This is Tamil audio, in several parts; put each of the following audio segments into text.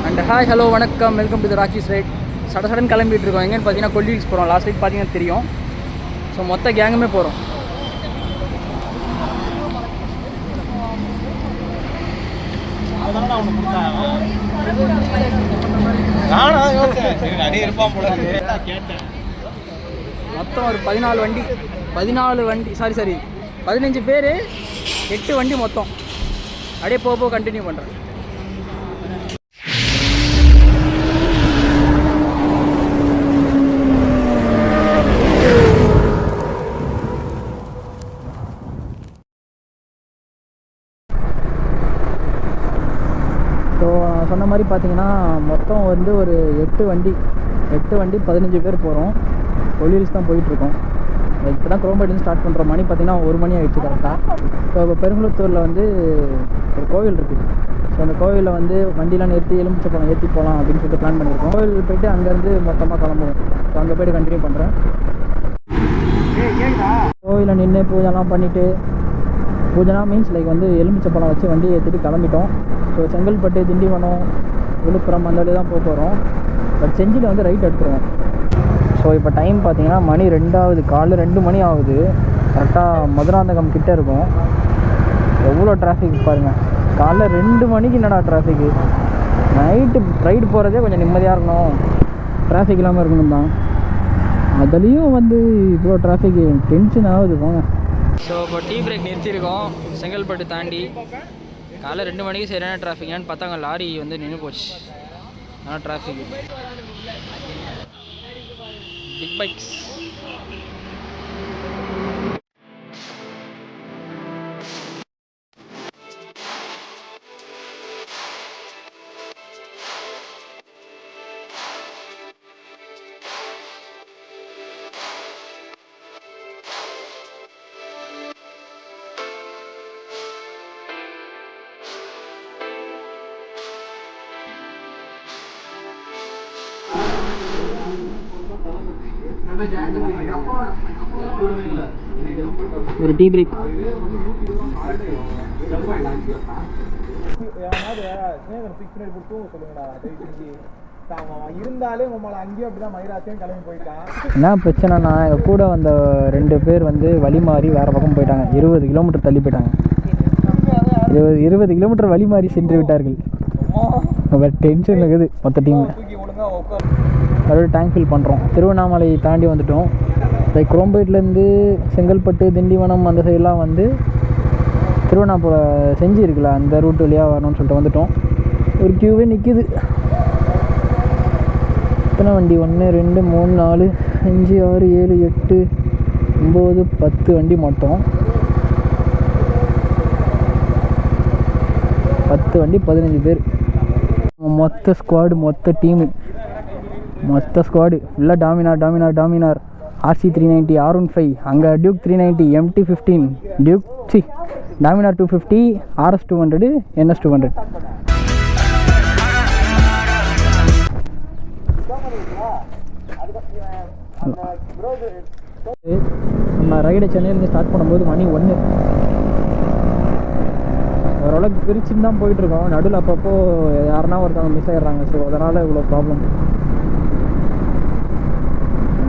அண்ட் ஹாய் ஹலோ வணக்கம், welcome to the Rocky's right. Sudden கிளம்பிட்டு இருக்கோம். எங்கன்னு பார்த்தீங்கன்னா கொல்லி ஹில்ஸ் போகிறோம். லாஸ்ட் வீக் பார்த்தீங்கன்னா தெரியும். ஸோ மொத்த கேங்குமே போகிறோம். மொத்தம் ஒரு 14 வண்டி சாரி 15 பேர், 8 வண்டி மொத்தம். அப்படியே போக கண்டினியூ பண்ணுறேன். ஸோ சொன்ன மாதிரி பார்த்தீங்கன்னா மொத்தம் வந்து ஒரு 8 வண்டி 15 பேர் போகிறோம். கொல்லி ஹில்ஸ் தான் போயிட்டுருக்கோம். இப்போ தான் குரோம்பேட்லேருந்து ஸ்டார்ட் பண்ணுறோம். மணி பார்த்தீங்கன்னா 1 மணி ஆகிடுச்சு கரெக்டாக. ஸோ இப்போ பெருங்குளத்தூரில் வந்து ஒரு கோவில் இருக்குது. ஸோ அந்த கோவிலில் வந்து வண்டிலாம் நிறுத்தி எலுமிச்சப்பழம் ஏற்றி போகலாம் அப்படின்னு சொல்லிட்டு பிளான் பண்ணியிருக்கோம். கோவில் போய்ட்டு அங்கேருந்து மொத்தமாக கிளம்புவோம். ஸோ அங்கே போய்ட்டு கண்டினியூ பண்ணுறேன். கோவிலில் நின்று பூஜைலாம் பண்ணிவிட்டு, பூஜைனா மீன்ஸ் லைக் வந்து எலுமிச்சப்பழம் வச்சு வண்டியை ஏற்றிட்டு கிளம்பிட்டோம். ஸோ செங்கல்பட்டு, திண்டிவனம், விழுப்புரம் அந்த வழி தான் போக போகிறோம். பட் செஞ்சியில் வந்து ரைட் எடுத்துருவோம். ஸோ இப்போ டைம் பார்த்தீங்கன்னா மணி 2 காலைல 2 மணி ஆகுது. கரெக்டாக மதுராந்தகம் கிட்டே இருக்கும். எவ்வளோ டிராஃபிக் பாருங்கள். காலைல 2 மணிக்கு என்னடா டிராஃபிக்கு. நைட்டு ரைடு போகிறதே கொஞ்சம் நிம்மதியாக இருக்கணும், டிராஃபிக் இல்லாமல் இருக்கணும் தான். அதுலேயும் வந்து இவ்வளோ டிராஃபிக், டென்ஷன் ஆகுது போங்க. ஸோ இப்போ டீ பிரேக் நிறுத்தியிருக்கோம் செங்கல்பட்டு தாண்டி. காலைல 2 மணிக்கு சரியான டிராஃபிக். ஏன்னு பார்த்தா அங்கே லாரி வந்து நின்று போச்சு. ஆனால் டிராஃபிக் பிக் பைக்ஸ். ஒரு டீ பிரேக். என்ன பிரச்சனைனா, எங்கள் கூட வந்த 2 பேர் வந்து வழி மாறி வேறு பக்கம் போயிட்டாங்க. 20 கிலோமீட்டர் தள்ளி போயிட்டாங்க. 20 கிலோமீட்டர் வழி மாறி சென்று விட்டார்கள். டென்ஷன் இருக்குது மொத்த டீம். மறுபடியும் டேங்க் ஃபில் பண்ணுறோம். திருவண்ணாமலை தாண்டி வந்துட்டோம். லைக் குரோம்பேட்லேருந்து செங்கல்பட்டு, திண்டிவனம் அந்த சைடெலாம் வந்து திருவண்ணாமலை செஞ்சு இருக்குல்ல, அந்த ரூட் வழியாக வரணும்னு சொல்லிட்டு வந்துட்டோம். ஒரு கியூவே நிற்கிது. எத்தனை வண்டி? 1 2 3 4 5 6 7 8 9 10 வண்டி மொத்தம். 10 வண்டி 15 பேர். மொத்த ஸ்குவாடு, மொத்த டீமு, மொத்த ஸ்குவாடு ஃபுல்லாக டாமினார் RC390, R15, அங்கே Duke 390, MT15, Duke Dominar 250, RS 200, NS 200. நம்ம ரைடை சென்னையிலேருந்து ஸ்டார்ட் பண்ணும்போது மணி 1. ஓரளவுக்கு பிரிச்சுன்னு தான் போயிட்டுருக்கோம். நடுவில் அப்பப்போ யாருன்னா ஒருத்தவங்க மிஸ் ஆகிடுறாங்க. ஸோ அதனால் இவ்வளோ ப்ராப்ளம்.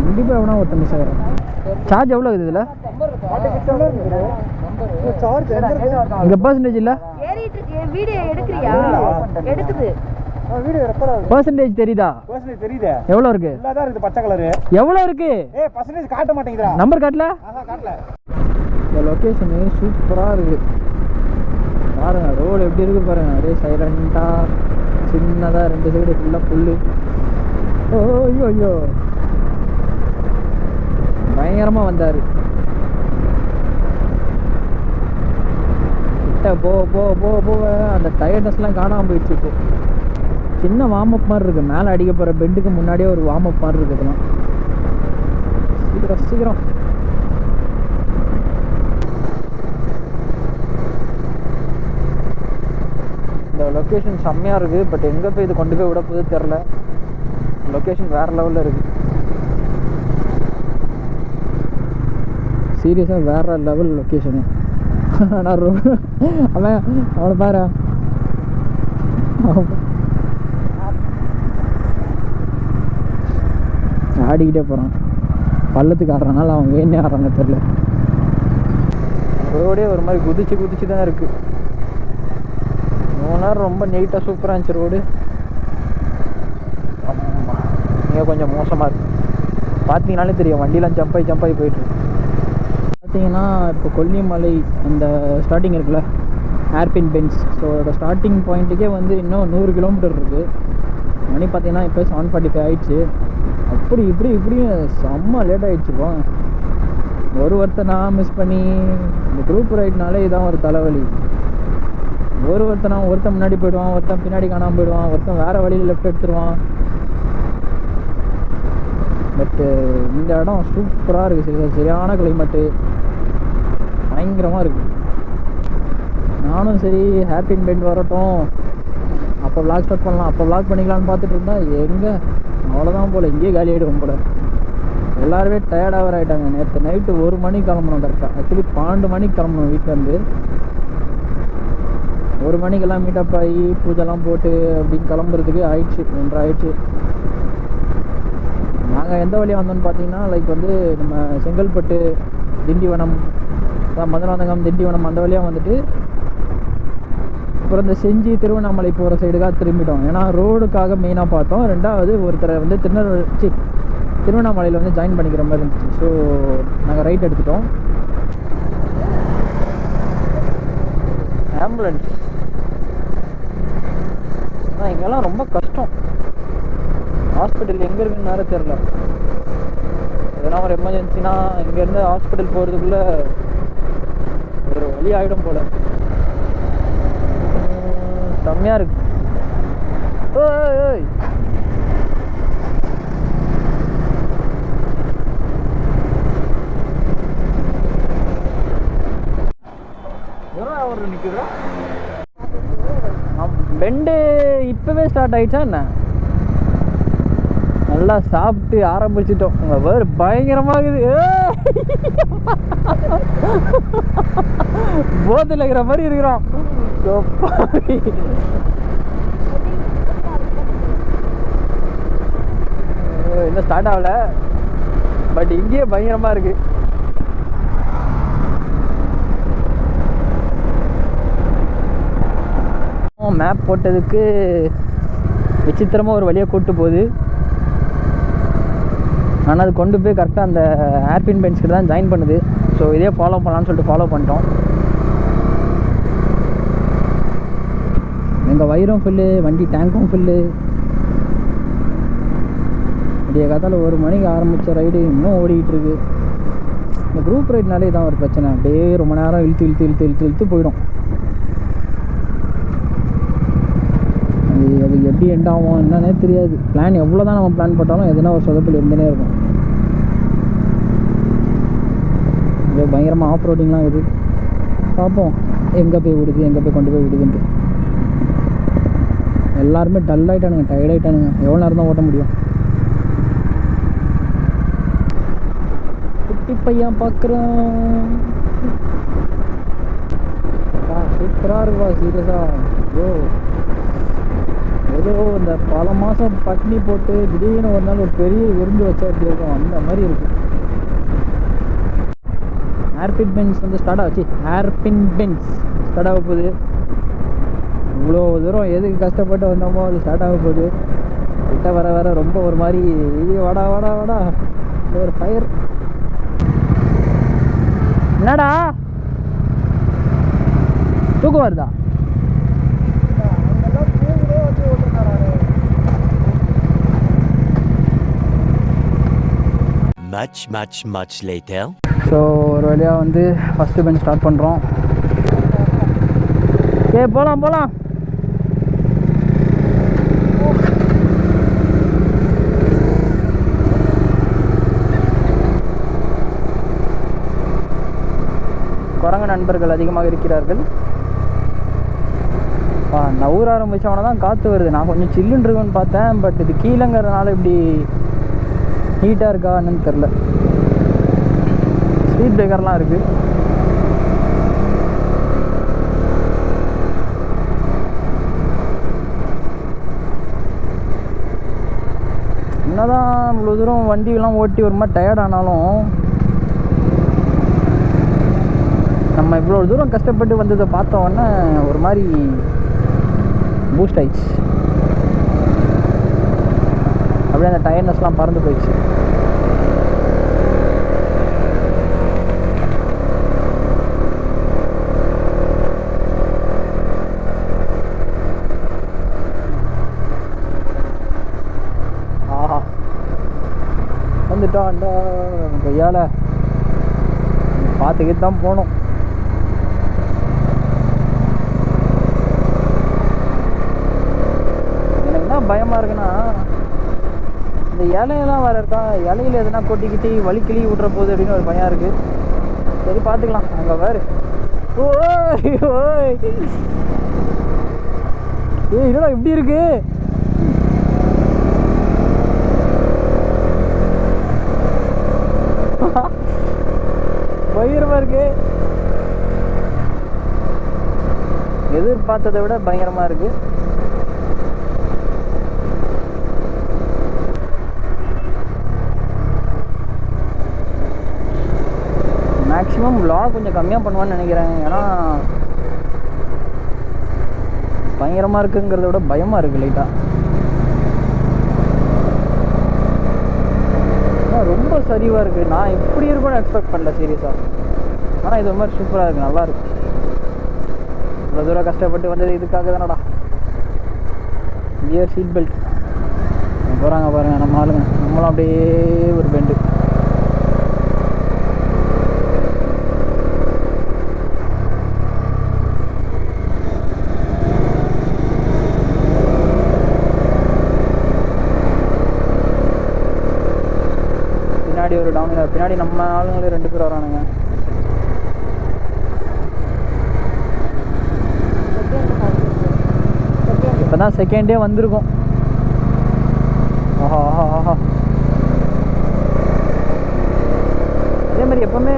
கண்டிப்பாக எவ்வளோ ஒருத்தர் மிஸ் ஆகிடும். சார்ஜ் எவ்வளோ இருக்குது இதில்? இங்கே பர்சன்டேஜ் இல்லை. பர்சன்டேஜ் தெரியுதா? எவ்வளோ இருக்கு? பச்சை கலர் எவ்வளோ இருக்கு? காட்ட மாட்டேங்குதா? நம்பர் காட்டல. இந்த லொக்கேஷனு சூப்பராக இருக்குது பாருங்க. ரோடு எப்படி இருக்கு பாருங்க. அப்படியே சைலண்டாக சின்னதாக 2 சைடு ஃபுல்லாக புல்லு. ஐயோ பயங்கரமாக வந்தார். கிட்ட போக அந்த டயர்ட்னஸ்லாம் காணாமல் போயிடுச்சு. இப்போ சின்ன வார்ம் அப் மாதிரி இருக்குது. மேலே அடிக்க போகிற பெண்டுக்கு முன்னாடியே ஒரு வார்ம் அப் மாதிரி இருக்குது. இதெல்லாம் சீக்கிரம் இந்த லொக்கேஷன் செம்மையாக இருக்குது. பட் எங்கே போய் இது கொண்டு போய் விட போகுது தெரில. லொக்கேஷன் வேறு லெவலில் இருக்குது. சீரியஸாக வேறு லெவல் லொக்கேஷனு. ஆனால் அவனை பாரு ஆடிக்கிட்டே போகிறான். பள்ளத்துக்கு ஆடுறனால அவன் வேணே ஆடுறாங்க தெரில. ரோடே ஒரு மாதிரி குதிச்சு தான் இருக்குது. 3 நேரம் ரொம்ப நீட்டாக சூப்பராக இருந்துச்சு ரோடு. இங்கே கொஞ்சம் மோசமாக இருக்குது. பார்த்தீங்கனாலே தெரியும், வண்டியெலாம் ஜம்ப் ஆகி போயிட்டுருக்கு. பார்த்தீங்கன்னா இப்போ கொல்லிமலை அந்த ஸ்டார்டிங் இருக்குல்ல, ஹேர்பின் பென்ஸ். ஸோ அதோட ஸ்டார்டிங் பாயிண்ட்டுக்கே வந்து இன்னும் 100 கிலோமீட்டர் இருக்குது. மணி பார்த்தீங்கன்னா இப்போ 7:45 ஆகிடுச்சு. இப்படியும் செம்ம லேட் ஆகிடுச்சுப்பா. ஒருத்தர் நான் மிஸ் பண்ணி இந்த குரூப் ரைட்னாலே இதான் ஒரு தலைவலி. ஒருத்தன் முன்னாடி போயிடுவான், ஒருத்தன் பின்னாடி காணாமல் போயிடுவான், ஒருத்தன் வேறு வழியில் லெஃப்ட் எடுத்துருவான். பட்டு இந்த இடம் சூப்பராக இருக்குது. சரியான கிளைமேட்டு, பயங்கரமாக இருக்குது. நானும் சரி ஹேர்பின் பெண்ட் வரட்டும், அப்போ விளாக் ஸ்டார்ட் பண்ணலாம், அப்போ விளாக் பண்ணிக்கலான்னு பார்த்துட்டு இருந்தேன். எங்கே அவ்வளோதான் போல், இங்கேயே காலி ஆகிடுவோம் போல். எல்லாருமே டயர்டாக ஆகிட்டாங்க. நேற்று நைட்டு 1 மணிக்கு கிளம்பணும். கரெக்டாக ஆக்சுவலி 12 மணிக்கு கிளம்பணும் வீட்டிலேருந்து. 1 மணிக்கெல்லாம் மீட்டப் ஆகி பூஜைலாம் போட்டு அப்படின்னு கிளம்புறதுக்கு ஆயிடுச்சு, 1:30 ஆயிடுச்சு. நாங்கள் எந்த வழியாக வந்தோம்னு பார்த்தீங்கன்னா, லைக் வந்து நம்ம செங்கல்பட்டு, திண்டிவனம், மதுராந்தகம், திண்டிவனம் அந்த வழியாக வந்துட்டு அப்புறம் இந்த செஞ்சி திருவண்ணாமலை போகிற சைடுக்காக திரும்பிட்டோம். ஏன்னா ரோடுக்காக மெயினாக பார்த்தோம். 2வது ஒருத்தரை வந்து திருவண்ணாமலையில் வந்து ஜாயின் பண்ணிக்கிற மாதிரி இருந்துச்சு. ஸோ நாங்கள் ரைட் எடுத்துட்டோம். ஆம்புலன்ஸ் ஆனால் இங்கெல்லாம் ரொம்ப கஷ்டம். ஹாஸ்பிட்டல் எங்கே இருக்குன்னு நேரம் தெரில. எதனா ஒரு எமர்ஜென்சினா இங்கேருந்து ஹாஸ்பிட்டல் போகிறதுக்குள்ளே ஒரு வழி ஆகிடும் போல். செம்மையாக இருக்கு. ஓய் பெண்டு இப்போவே ஸ்டார்ட் ஆகிடுச்சா என்ன? நல்லா சாப்பிட்டு ஆரம்பிச்சிட்டோம். உங்கள் வேறு பயங்கரமாகுது. போதில் இருக்கிற மாதிரி இருக்கிறோம். இன்னும் ஸ்டார்ட் ஆகலை, பட் இங்கேயே பயங்கரமாக இருக்குது. மேப் போட்டதுக்கு விசித்திரமாக ஒரு வழியாக கூப்பிட்டு போகுது. ஆனால் அது கொண்டு போய் கரெக்டாக அந்த ஹேர்பின் பென்ஸ்கிட்ட தான் ஜாயின் பண்ணுது. ஸோ இதே ஃபாலோ பண்ணலான்னு சொல்லிட்டு ஃபாலோ பண்ணிட்டோம். எங்கள் வயிறும் ஃபுல்லு, வண்டி டேங்க்கும் ஃபுல்லு. அப்படியே காத்தால் 1 மணிக்கு ஆரம்பித்த ரைடு இன்னும் ஓடிக்கிட்டு இருக்கு. இந்த குரூப் ரைட்னாலே தான் ஒரு பிரச்சனை. அப்படியே ரொம்ப நேரம் இழுத்து போயிடும். அது எப்படி எண்ட் ஆகும் என்னன்னே தெரியாது. பிளான் எவ்வளோ தான் நம்ம பிளான் போட்டாலும் எதுனா ஒரு சொதப்பல் இருந்துனே இருக்கும். இது பயங்கரமாக ஆஃப் ரோடிங்லாம் இது. பார்ப்போம் எங்கே போய் கொண்டு போய் விடுதுன்ட்டு. எல்லாருமே டல் ஆகிட்டானுங்க, டயர்ட் ஆகிட்டானுங்க. எவ்வளோ நேரம் தான் ஓட்ட முடியும்? குட்டி பையன் பார்க்குறோம். சூப்பராக இருக்குவா, சீரியஸாக. ஏதோ இந்த பல மாதம் பட்னி போட்டு திடீர்னு ஒரு நாள் ஒரு பெரிய விருந்து வச்சா எப்படி இருக்கும், அந்த மாதிரி இருக்குது. ஹேர்பின் பென்ஸ் வந்து ஸ்டார்ட் ஆச்சு. ஹேர்பின் பென்ஸ் ஸ்டார்ட் ஆக போகுது. இவ்வளோ தூரம் எதுக்கு கஷ்டப்பட்டு வந்தோமோ அது ஸ்டார்ட் ஆக போகுது. கிட்ட வர ரொம்ப ஒரு மாதிரி இது வாடா ஒரு ஃபயர். என்னடா தூக்கம் வருதா? Much later. ஸோ ஒரு வழியாக வந்து ஃபஸ்ட்டு பெஞ்ச் ஸ்டார்ட் பண்ணுறோம். போகலாம் குரங்கு நண்பர்கள் அதிகமாக இருக்கிறார்கள். நவுற ஆரம்பித்தவன தான் காற்று வருது. நான் கொஞ்சம் சில்லுன்னு இருக்குன்னு பார்த்தேன், பட் இது கீழேங்கிறதுனால இப்படி ஹீட்டாக இருக்கா என்னன்னு தெரில. ஸ்பீட் பிரேக்கர்லாம் இருக்குது. என்னதான் இவ்வளோ தூரம் வண்டியெல்லாம் ஓட்டி ஒரு மாதிரி டயர்ட் ஆனாலும் நம்ம இவ்வளோ தூரம் கஷ்டப்பட்டு வந்ததை பார்த்த உடனே ஒரு மாதிரி பூஸ்ட் ஆயிடுச்சு. அப்படியே அந்த டயர்ட்னஸ்லாம் பறந்து போயிடுச்சு. ஆஹா வந்துட்டான்டா கையால் பார்த்துக்கிட்டு தான் போகணும். எனக்கு என்ன பயமாக இருக்குன்னா இந்த இலையெல்லாம் வேறு இருக்கா, இலையில எதுனா கொட்டிக்கிட்டு வலி கிளி விட்ற போகுது அப்படின்னு ஒரு பயம் இருக்குது. சரி பார்த்துக்கலாம். அங்கே வேறு ஓய் ஓய் என்னடா இப்படி இருக்கு? பயங்கரமா இருக்கு. எதிர்பார்த்ததை விட பயங்கரமா இருக்கு. மேக்ஸிமம் vlog கொஞ்சம் கம்மியாக பண்ணுவான்னு நினைக்கிறேன். ஏன்னா பயங்கரமாக இருக்குங்கிறத விட பயமாக இருக்குது லைட்டாக. ரொம்ப சரிவாக இருக்குது. நான் இப்படி இருக்கும்னு எக்ஸ்பெக்ட் பண்ணல சீரியஸாக. ஆனால் இது ஒரு மாதிரி சூப்பராக இருக்குது, நல்லாயிருக்கு. இவ்வளோ தூரம் கஷ்டப்பட்டு வந்தது இதுக்காக தானடா. கியர் சீட் பெல்ட் போகிறாங்க பாருங்கள் நம்ம ஆளுங்க. நம்மளும் அப்படியே ஒரு பெண்டு. பின்னாடி ஒரு டவுனில் பின்னாடி நம்ம ஆளுங்களே 2 பேர் வரானுங்க. இப்போ தான் செகண்டே வந்திருக்கோம். ஆஹா ஆஹா ஆஹா. அதே மாதிரி எப்பவுமே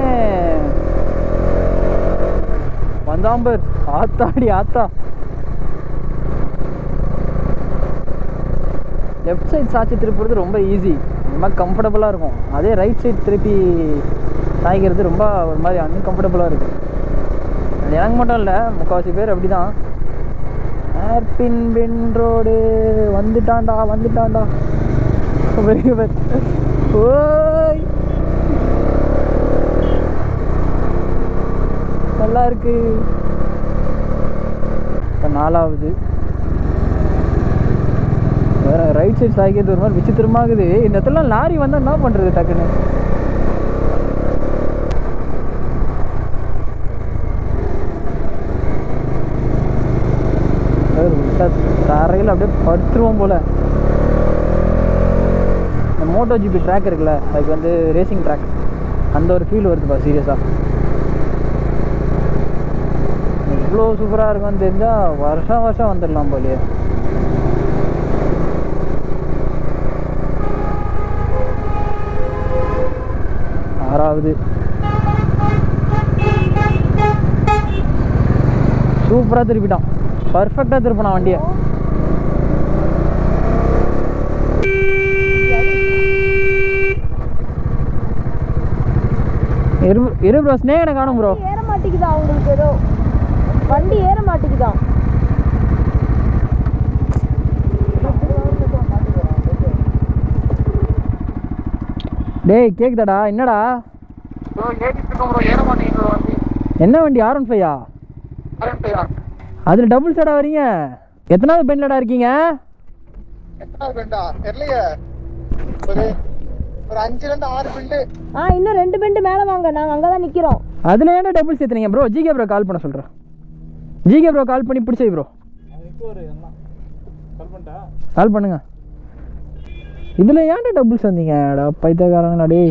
வந்தாம்பர் ஆத்தாடி ஆத்தா. லெஃப்ட் சைட் சாய்ச்சி திருப்புறது ரொம்ப ஈஸி, ரொம்ப கம்ஃபர்டபுளாக இருக்கும். அதே ரைட் சைட் திருப்பி சாய்க்கிறது ரொம்ப ஒரு மாதிரி அன்கம்ஃபர்டபுளாக இருக்குது. அது எனக்கு மட்டும் இல்லை, முக்கால்வாசி பேர் அப்படி தான். ஹேர்பின் பென் ரோடு வந்துட்டான்டா வந்துட்டான்டா. ஓய் நல்லா இருக்கு. இப்போ 4வது வேறு ரைட் சைட் சாய்க்கிறது ஒரு மாதிரி விசித்திரமாகுது. இந்த இடத்துல லாரி வந்தால் என்ன பண்ணுறது டக்குன்னு? தரையில் அப்படியே படுத்துருவோம் போல். இந்த மோட்டோ ஜிபி ட்ராக் இருக்குல்ல, அதுக்கு வந்து ரேசிங் ட்ராக், அந்த ஒரு ஃபீல் வருதுப்பா சீரியஸாக. இவ்வளோ சூப்பராக இருக்கும்னு தெரிஞ்சால் வருஷம் வருஷம் வந்துடலாம் போலியே. ஆறாவது சூப்பராக திருப்பிட்டான், பர்ஃபெக்டாக திருப்பினான் வண்டியை. இரு ப்ரோ, ஸ்னேகனை காணும் ப்ரோ. ஏற மாட்டேங்குதா உங்களுக்கு? ஏதோ வண்டி ஏற மாட்டேங்குதா? டேய் கேக்குதாடா? என்னடா என்ன வண்டி? R15-ஆ? அதில் டபுள் சைடா வரீங்க? எத்தனாவது பெண்லடா இருக்கீங்க? ஒரு 5லேருந்து 6 பெண்டு. இன்னும் 2 பெண்டு மேலே வாங்க, நாங்கள் அங்கே தான் நிற்கிறோம். அதில் ஏன்டா double சேர்த்துனீங்க bro? GK bro call பண்ண சொல்கிறேன். ஜிகே ப்ரோ கால் பண்ணி பிடிச்சி ப்ரோ. கால் பண்ணுங்க. இதில் ஏன்டா டபுள்ஸ் வந்தீங்கடா பைத்தியக்காரங்களாடி?